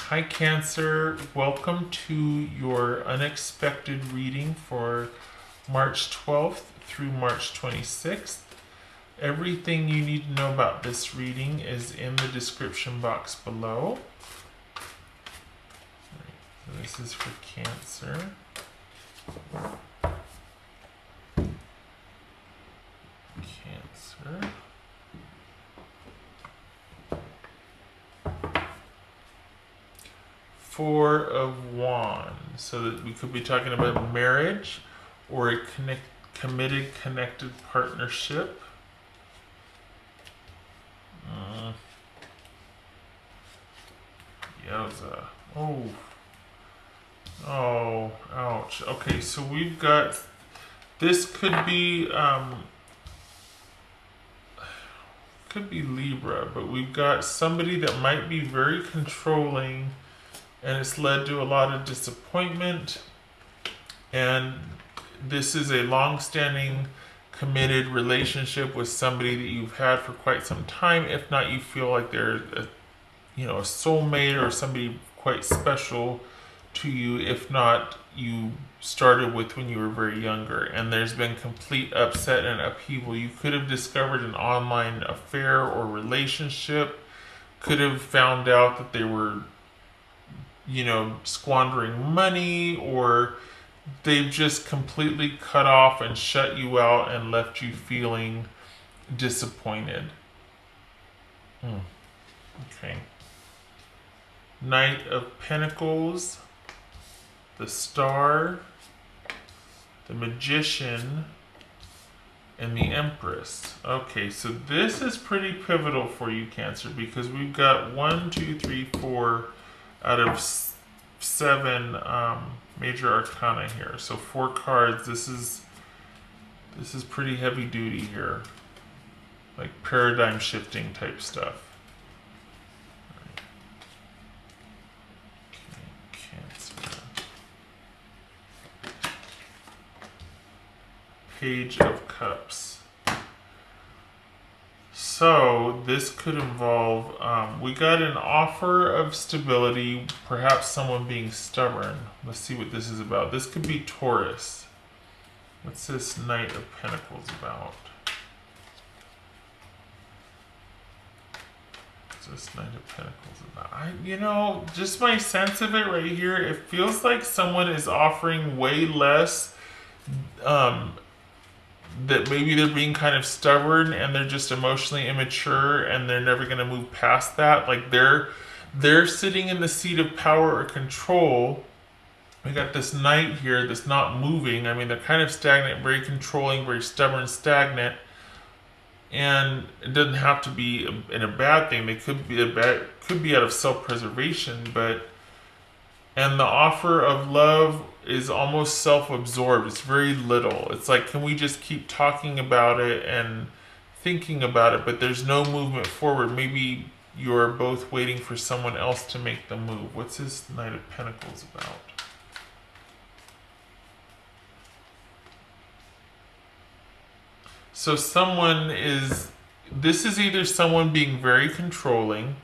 Hi Cancer, welcome to your unexpected reading for March 12th through March 26th. Everything you need to know about this reading is in the description box below. So this is for Cancer. Cancer. Four of Wands. So that we could be talking about marriage or a committed, connected partnership. Yowza. Oh, ouch. Okay, so we've got, this could be Libra, but we've got somebody that might be very controlling, and it's led to a lot of disappointment. And this is a long-standing committed relationship with somebody that you've had for quite some time. If not, you feel like they're a soulmate or somebody quite special to you. If not, you started with when you were very younger, and there's been complete upset and upheaval. You could have discovered an online affair or relationship, could have found out that they were squandering money, or they've just completely cut off and shut you out and left you feeling disappointed. Okay. Knight of Pentacles, the Star, the Magician, and the Empress. Okay, so this is pretty pivotal for you, Cancer, because we've got 1, 2, 3, 4 out of 7 major arcana here. So 4 cards. This is pretty heavy duty here, like paradigm shifting type stuff. Page of Cups. So this could involve, we got an offer of stability, perhaps someone being stubborn. Let's see what this is about. This could be Taurus. What's this Knight of Pentacles about? What's this Knight of Pentacles about? Just my sense of it right here, it feels like someone is offering way less, that maybe they're being kind of stubborn and they're just emotionally immature and they're never going to move past that. Like they're sitting in the seat of power or control. We got this Knight here that's not moving. I mean, they're kind of stagnant, very controlling, very stubborn, stagnant. And it doesn't have to be in a bad thing. They could be out of self-preservation, and the offer of love is almost self-absorbed. It's very little. It's like, can we just keep talking about it and thinking about it, but there's no movement forward. Maybe you're both waiting for someone else to make the move. What's this Knight of Pentacles about? So this is either someone being very controlling,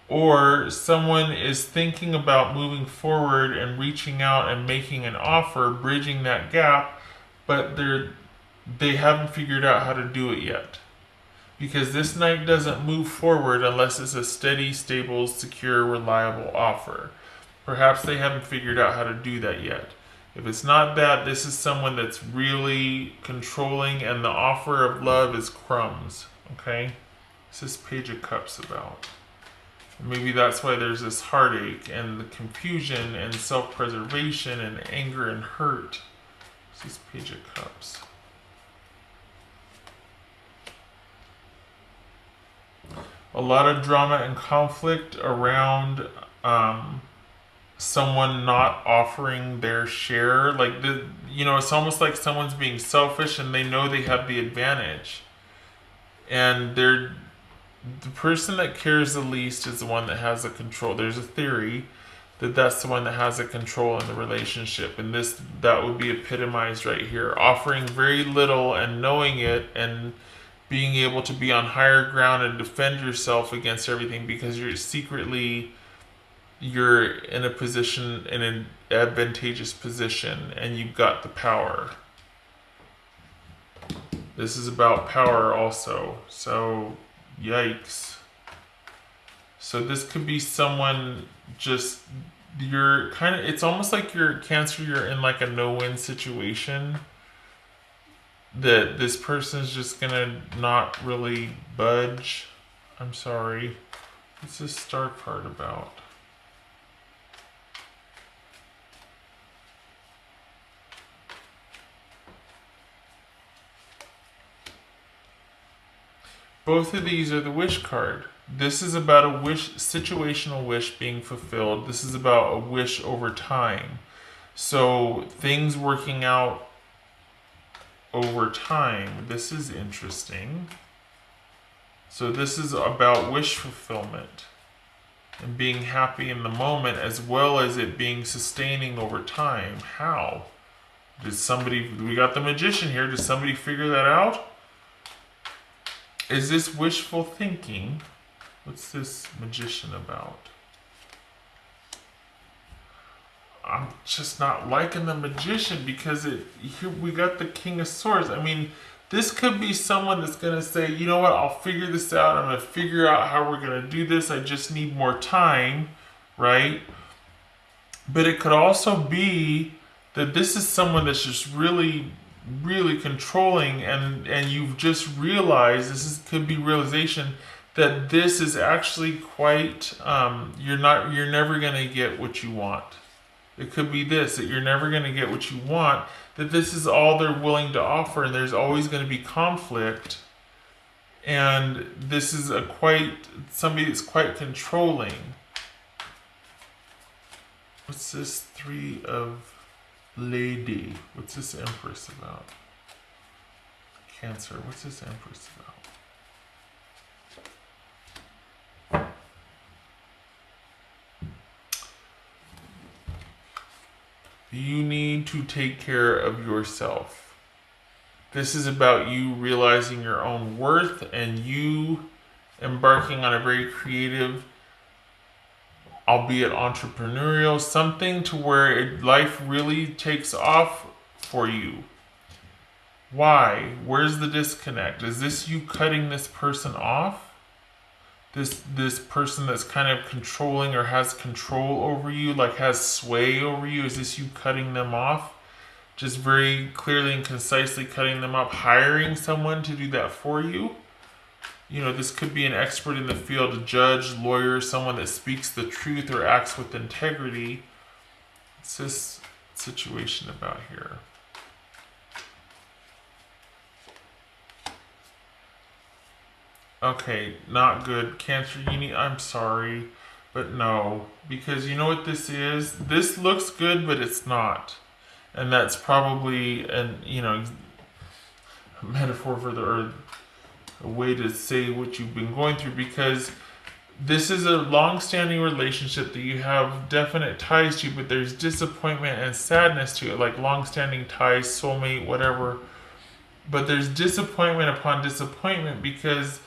or someone is thinking about moving forward and reaching out and making an offer, bridging that gap, but they haven't figured out how to do it yet. Because this Knight doesn't move forward unless it's a steady, stable, secure, reliable offer. Perhaps they haven't figured out how to do that yet. If it's not that, this is someone that's really controlling, and the offer of love is crumbs. Okay? What's this Page of Cups about? Maybe that's why there's this heartache and the confusion and self-preservation and anger and hurt. This is Page of Cups. A lot of drama and conflict around someone not offering their share. Like, it's almost like someone's being selfish and they know they have the advantage. And the person that cares the least is the one that has the control. There's a theory that that's the one that has the control in the relationship, and that would be epitomized right here. Offering very little and knowing it, and being able to be on higher ground and defend yourself against everything because you're secretly you're in a position, in an advantageous position, and you've got the power. This is about power also. So, yikes. So this could be someone just, you're kind of, it's almost like you're Cancer, you're in like a no-win situation, that this person's just gonna not really budge. I'm sorry. What's this star card about? Both of these are the wish card. This is about a wish, situational wish being fulfilled. This is about a wish over time. So things working out over time. This is interesting. So this is about wish fulfillment and being happy in the moment, as well as it being sustaining over time. How? Did somebody, we got the Magician here, did somebody figure that out? Is this wishful thinking? What's this Magician about? I'm just not liking the Magician, because here we got the King of Swords. I mean, this could be someone that's going to say, you know what, I'll figure this out. I'm going to figure out how we're going to do this. I just need more time, right? But it could also be that this is someone that's just really, really controlling, and you've just realized, could be realization that this is actually quite, you're never going to get what you want. It could be this, that you're never going to get what you want, that this is all they're willing to offer, and there's always going to be conflict. And this is somebody that's quite controlling. What's this Three of Lady? What's this Empress about? Cancer, what's this Empress about? You need to take care of yourself. This is about you realizing your own worth and you embarking on a very creative, albeit entrepreneurial, something to where life really takes off for you. Why? Where's the disconnect? Is this you cutting this person off? This person that's kind of controlling or has control over you, like has sway over you, is this you cutting them off? Just very clearly and concisely cutting them off, hiring someone to do that for you? You know, this could be an expert in the field, a judge, lawyer, someone that speaks the truth or acts with integrity. What's this situation about here? Okay, not good. Cancer, I'm sorry, but no. Because you know what this is? This looks good, but it's not. And that's probably a metaphor for or a way to say what you've been going through, because this is a long-standing relationship that you have definite ties to, but there's disappointment and sadness to it, like long-standing ties, soulmate, whatever. But there's disappointment upon disappointment, because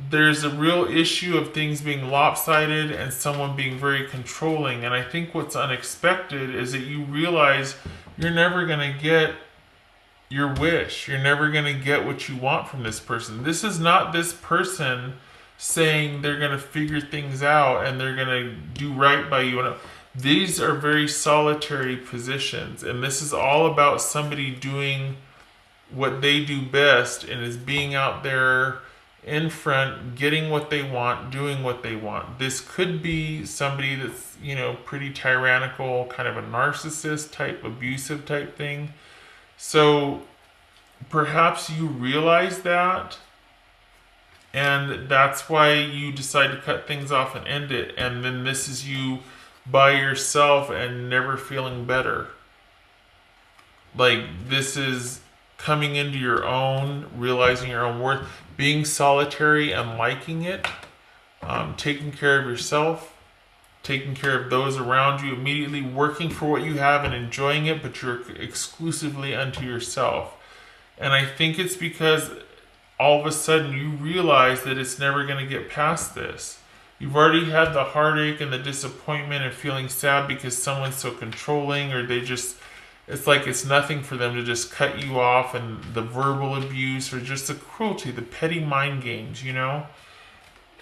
there's a real issue of things being lopsided and someone being very controlling. And I think what's unexpected is that you realize you're never going to get your wish. You're never going to get what you want from this person. This is not this person saying they're going to figure things out and they're going to do right by you. These are very solitary positions. And this is all about somebody doing what they do best, and is being out there in front, getting what they want, doing what they want. This could be somebody that's, pretty tyrannical, kind of a narcissist type, abusive type thing. So perhaps you realize that, and that's why you decide to cut things off and end it. And then this is you by yourself and never feeling better. Like, this is coming into your own, realizing your own worth, being solitary and liking it, taking care of yourself, taking care of those around you, immediately working for what you have and enjoying it, but you're exclusively unto yourself. And I think it's because all of a sudden you realize that it's never going to get past this. You've already had the heartache and the disappointment and feeling sad because someone's so controlling, or they just, it's like it's nothing for them to just cut you off, and the verbal abuse or just the cruelty, the petty mind games, you know?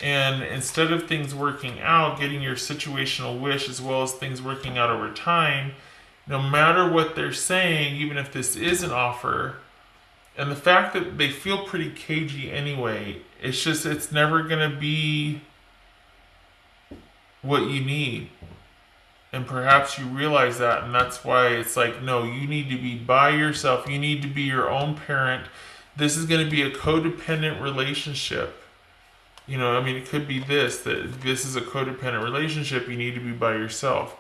And instead of things working out, getting your situational wish as well as things working out over time, no matter what they're saying, even if this is an offer, and the fact that they feel pretty cagey anyway, it's just, it's never going to be what you need. And perhaps you realize that, and that's why it's like, no, you need to be by yourself. You need to be your own parent. This is going to be a codependent relationship. You know, I mean, it could be that this is a codependent relationship. You need to be by yourself.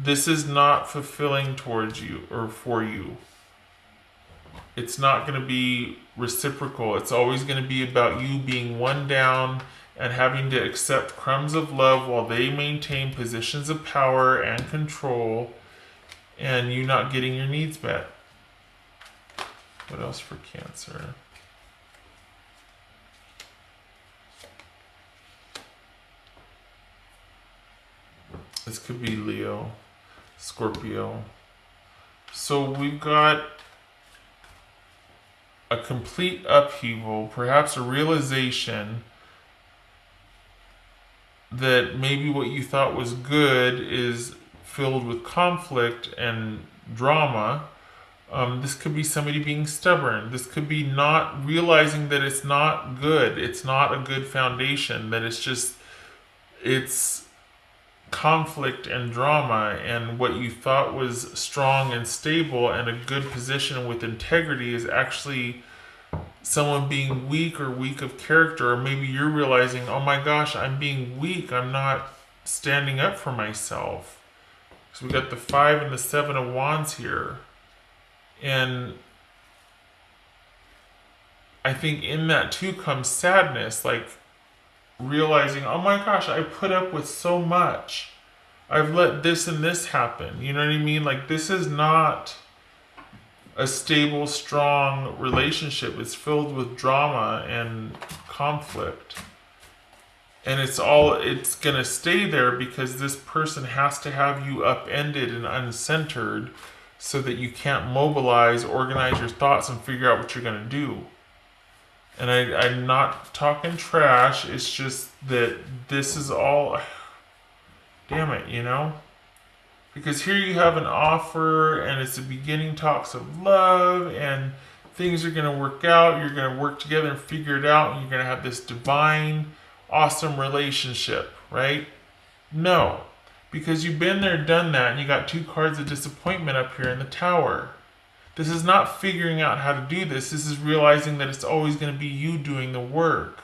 This is not fulfilling towards you or for you. It's not going to be reciprocal. It's always going to be about you being one down and having to accept crumbs of love while they maintain positions of power and control, and you not getting your needs met. What else for Cancer? This could be Leo, Scorpio. So we've got a complete upheaval, perhaps a realization that maybe what you thought was good is filled with conflict and drama. This could be somebody being stubborn. This could be not realizing that it's not good. It's not a good foundation, that it's conflict and drama, and what you thought was strong and stable and a good position with integrity is actually someone being weak or weak of character. Or maybe you're realizing, oh my gosh, I'm being weak, I'm not standing up for myself. So we got the 5 and the 7 of Wands here, and I think in that too comes sadness, like realizing, oh my gosh, I put up with so much. I've let this and this happen. You know what I mean? Like, this is not a stable, strong relationship. It's filled with drama and conflict. And it's gonna stay there because this person has to have you upended and uncentered so that you can't mobilize, organize your thoughts, and figure out what you're gonna do. And I'm not talking trash, it's just that this is all, damn it, you know? Because here you have an offer, and it's the beginning talks of love, and things are going to work out, you're going to work together and figure it out, and you're going to have this divine, awesome relationship, right? No. Because you've been there, done that, and you got 2 cards of disappointment up here in the Tower. This is not figuring out how to do this. This is realizing that it's always going to be you doing the work.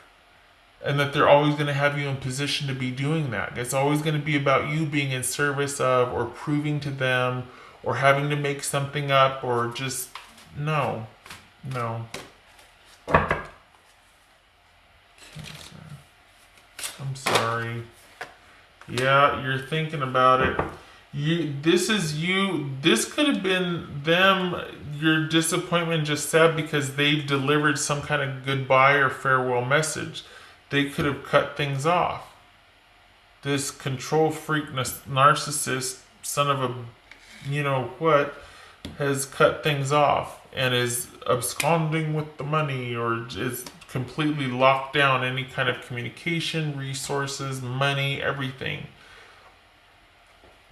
And that they're always going to have you in position to be doing that. It's always going to be about you being in service of, or proving to them, or having to make something up, or just, no. I'm sorry. Yeah, you're thinking about it. This could have been them, your disappointment just sad because they delivered some kind of goodbye or farewell message. They could have cut things off. This control freak narcissist, son of a you know what, has cut things off and is absconding with the money, or is completely locked down any kind of communication, resources, money, everything.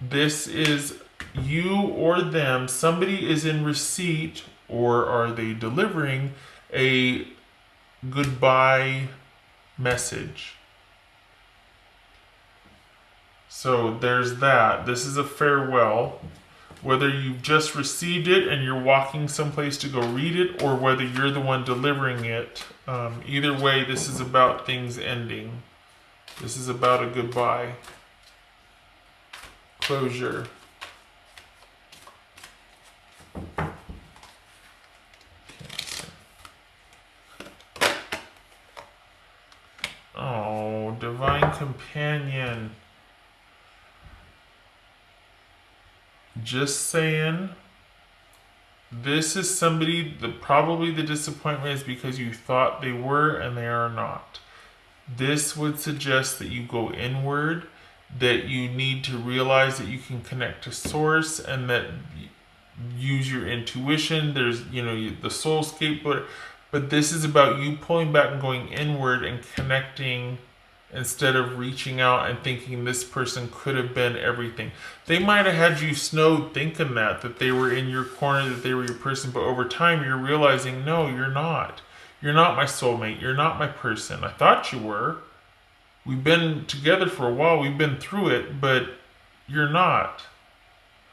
This is you or them. Somebody is in receipt, or are they delivering a goodbye message? So there's that. This is a farewell. Whether you've just received it and you're walking someplace to go read it, or whether you're the one delivering it, either way, this is about things ending. This is about a goodbye. Closure. Oh, Divine Companion. Just saying, this is somebody that probably the disappointment is because you thought they were and they are not. This would suggest that you go inward, that you need to realize that you can connect to source, and that use your intuition. There's, the soulscape, but this is about you pulling back and going inward and connecting instead of reaching out and thinking this person could have been everything. They might have had you snowed thinking that they were in your corner, that they were your person, but over time you're realizing, no, you're not. You're not my soulmate. You're not my person. I thought you were. We've been together for a while. We've been through it, but you're not.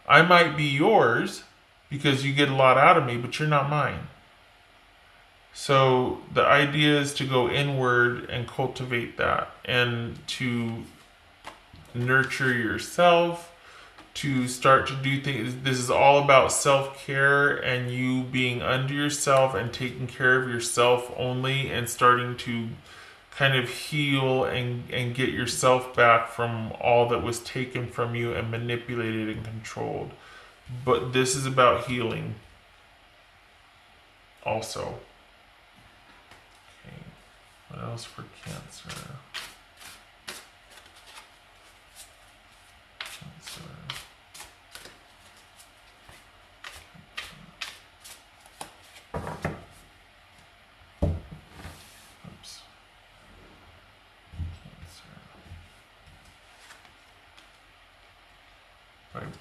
I might be yours because you get a lot out of me, but you're not mine. So the idea is to go inward and cultivate that, and to nurture yourself, to start to do things. This is all about self-care and you being under yourself and taking care of yourself only, and starting to kind of heal and get yourself back from all that was taken from you and manipulated and controlled. But this is about healing also. Okay, what else for Cancer?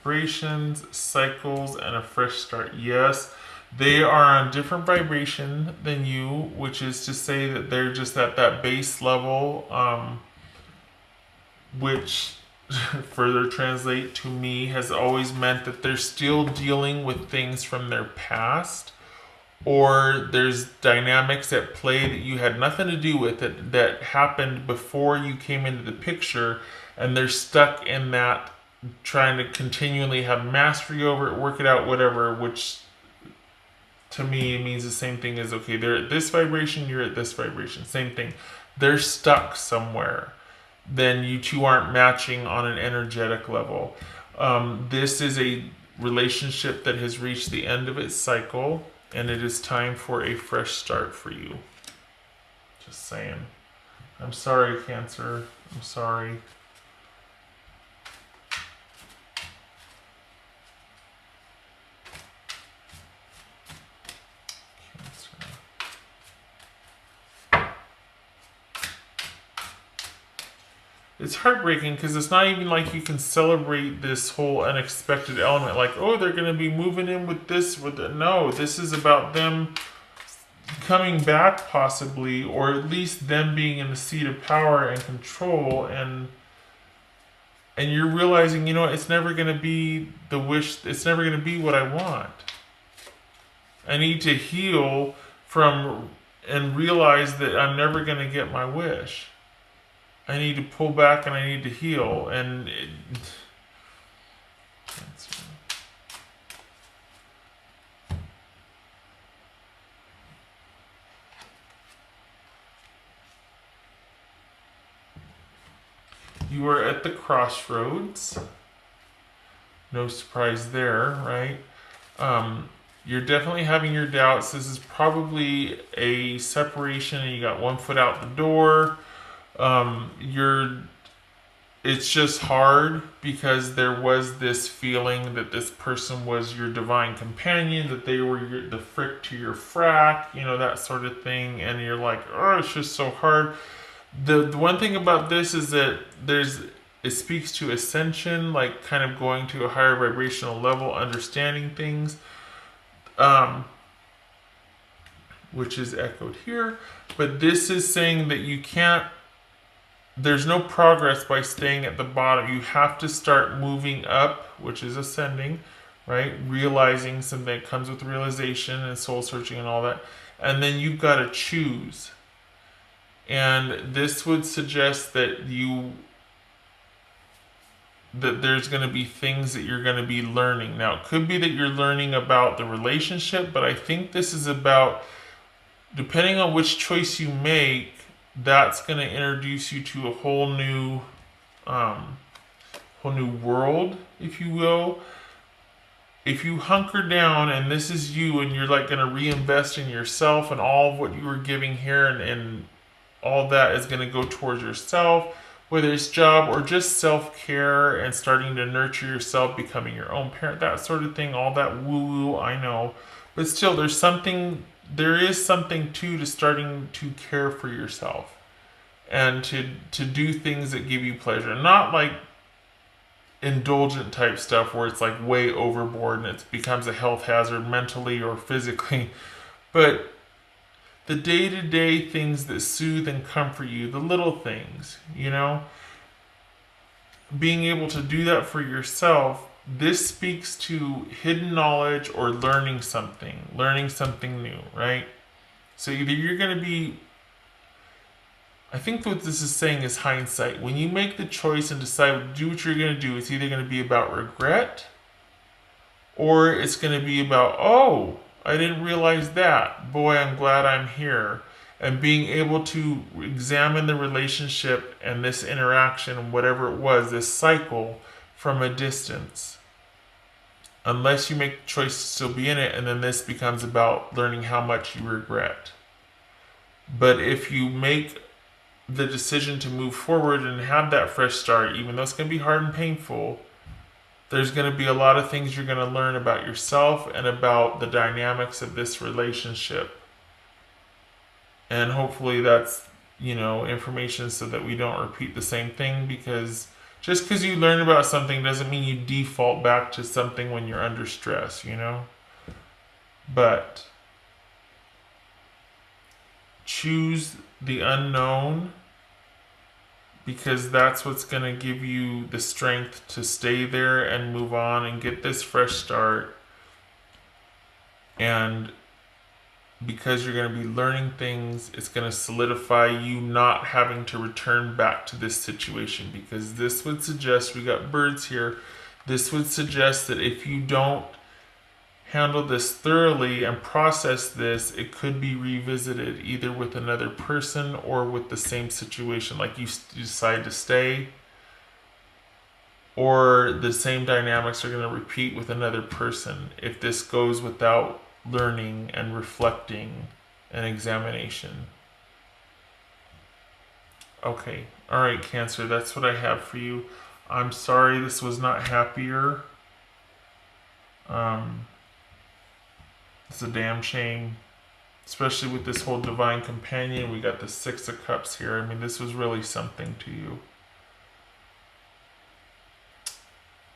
Vibrations, cycles, and a fresh start. Yes, they are on different vibration than you, which is to say that they're just at that base level, which further translate to me has always meant that they're still dealing with things from their past, or there's dynamics at play that you had nothing to do with it that happened before you came into the picture, and they're stuck in that, trying to continually have mastery over it, work it out, whatever, which to me means the same thing as, okay, they're at this vibration, you're at this vibration, same thing. They're stuck somewhere. Then you two aren't matching on an energetic level. This is a relationship that has reached the end of its cycle, and it is time for a fresh start for you. Just saying. I'm sorry, Cancer. I'm sorry. It's heartbreaking because it's not even like you can celebrate this whole unexpected element, like, oh, they're going to be moving in with this, with it. No, this is about them coming back possibly, or at least them being in the seat of power and control, and you're realizing, it's never going to be the wish, it's never going to be what I want. I need to heal from and realize that I'm never going to get my wish. I need to pull back and I need to heal. And you are at the crossroads. No surprise there, right? You're definitely having your doubts. This is probably a separation and you got one foot out the door. It's just hard because there was this feeling that this person was your divine companion, that they were the frick to your frack, that sort of thing, and you're like, oh, it's just so hard. The one thing about this is that it speaks to ascension, like kind of going to a higher vibrational level, understanding things, which is echoed here. But this is saying that you can't, there's no progress by staying at the bottom. You have to start moving up, which is ascending, right? Realizing something that comes with realization and soul searching and all that. And then you've got to choose. And this would suggest that there's going to be things that you're going to be learning. Now, it could be that you're learning about the relationship, but I think this is about, depending on which choice you make, that's going to introduce you to a whole new world, if you will. If you hunker down and this is you, and you're like going to reinvest in yourself and all of what you were giving here, and all that is going to go towards yourself, whether it's job or just self-care and starting to nurture yourself, becoming your own parent, that sort of thing, all that woo-woo, I know. But still, there is something too to starting to care for yourself and to do things that give you pleasure. Not like indulgent type stuff where it's like way overboard and it becomes a health hazard mentally or physically, but the day-to-day things that soothe and comfort you, the little things, being able to do that for yourself. This speaks to hidden knowledge or learning something new, right? So either you're going to be, I think what this is saying is hindsight. When you make the choice and decide to do what you're going to do, it's either going to be about regret or it's going to be about, oh, I didn't realize that. Boy, I'm glad I'm here. And being able to examine the relationship and this interaction, whatever it was, this cycle from a distance. Unless you make the choice to still be in it, and then this becomes about learning how much you regret. But if you make the decision to move forward and have that fresh start, even though it's going to be hard and painful, there's going to be a lot of things you're going to learn about yourself and about the dynamics of this relationship. And hopefully that's, information so that we don't repeat the same thing, because just because you learn about something doesn't mean you default back to something when you're under stress, But choose the unknown, because that's what's going to give you the strength to stay there and move on and get this fresh start. And because you're going to be learning things, it's going to solidify you not having to return back to this situation, because this would suggest, we got birds here, this would suggest that if you don't handle this thoroughly and process this, it could be revisited either with another person or with the same situation, like you decide to stay, or the same dynamics are going to repeat with another person if this goes without learning and reflecting and examination. Okay, all right, Cancer, that's what I have for you. I'm sorry this was not happier. It's a damn shame, especially with this whole divine companion. We got the Six of Cups here. I mean, this was really something to you.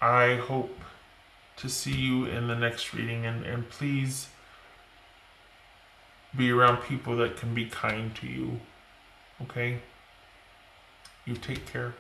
I hope to see you in the next reading, and please be around people that can be kind to you. Okay? You take care.